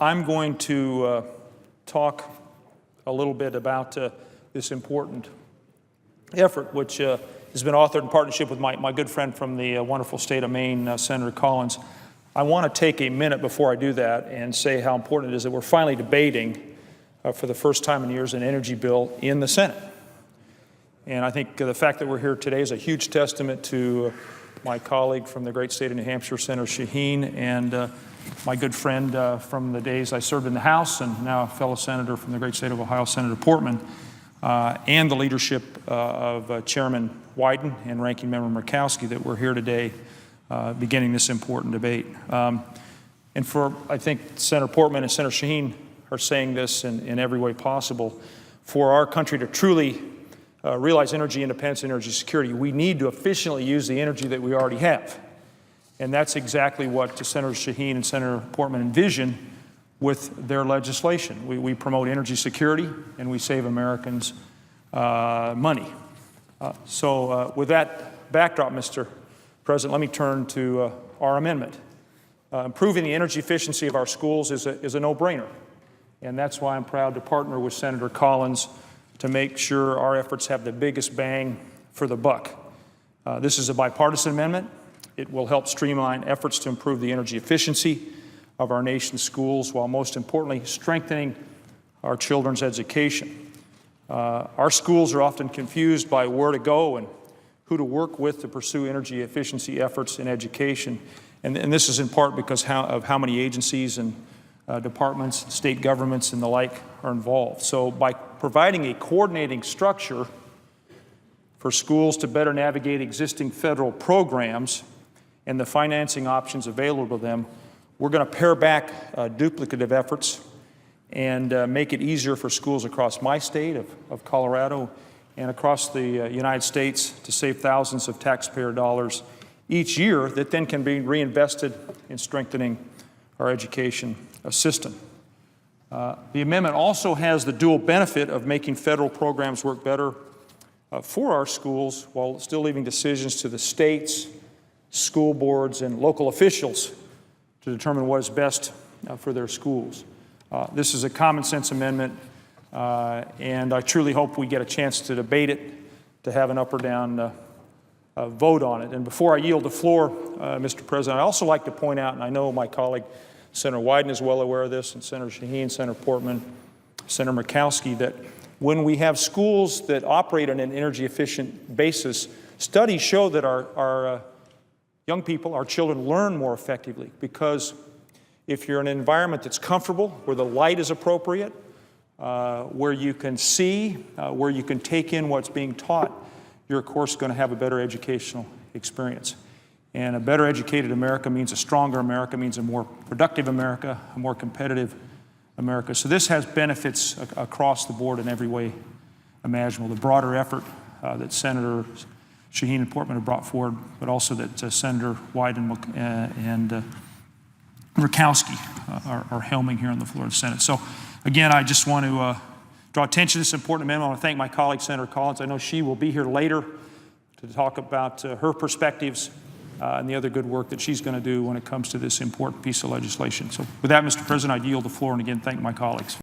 I'm going to talk a little bit about this important effort, which has been authored in partnership with my good friend from the wonderful state of Maine, Senator Collins. I want to take a minute before I do that and say how important it is that we're finally debating for the first time in years an energy bill in the Senate. And I think the fact that we're here today is a huge testament to my colleague from the great state of New Hampshire, Senator Shaheen, and my good friend from the days I served in the House, and now a fellow senator from the great state of Ohio, Senator Portman, and the leadership of Chairman Wyden and Ranking Member Murkowski, that we're here today beginning this important debate. And for, I think, Senator Portman and Senator Shaheen are saying this in every way possible, for our country to truly realize energy independence and energy security, we need to efficiently use the energy that we already have. And that's exactly what Senator Shaheen and Senator Portman envision with their legislation. We promote energy security and we save Americans money. So with that backdrop, Mr. President, let me turn to our amendment. Improving the energy efficiency of our schools is a no-brainer. And that's why I'm proud to partner with Senator Collins to make sure our efforts have the biggest bang for the buck. This is a bipartisan amendment. It will help streamline efforts to improve the energy efficiency of our nation's schools, while most importantly strengthening our children's education. Our schools are often confused by where to go and who to work with to pursue energy efficiency efforts in education. And this is in part because of how many agencies and departments, state governments, and the like are involved. So by providing a coordinating structure for schools to better navigate existing federal programs and the financing options available to them, we're going to pare back duplicative efforts and make it easier for schools across my state of Colorado and across the United States to save thousands of taxpayer dollars each year that then can be reinvested in strengthening our education system. The amendment also has the dual benefit of making federal programs work better for our schools while still leaving decisions to the states, school boards, and local officials to determine what is best for their schools. This is a common sense amendment, and I truly hope we get a chance to debate it, to have an up or down vote on it. And before I yield the floor, Mr. President, I'd also like to point out, and I know my colleague Senator Wyden is well aware of this, and Senator Shaheen, Senator Portman, Senator Murkowski, that when we have schools that operate on an energy efficient basis, studies show that our young people, our children, learn more effectively, because if you're in an environment that's comfortable, where the light is appropriate, where you can see, where you can take in what's being taught, you're of course going to have a better educational experience. And a better educated America means a stronger America, means a more productive America, a more competitive America. So this has benefits across the board in every way imaginable. The broader effort that Senator Shaheen and Portman have brought forward, but also that Senator Wyden and Murkowski are helming here on the floor of the Senate. So again, I just want to draw attention to this important amendment. I want to thank my colleague, Senator Collins. I know she will be here later to talk about her perspectives and the other good work that she's going to do when it comes to this important piece of legislation. So with that, Mr. President, I yield the floor, and again, thank my colleagues.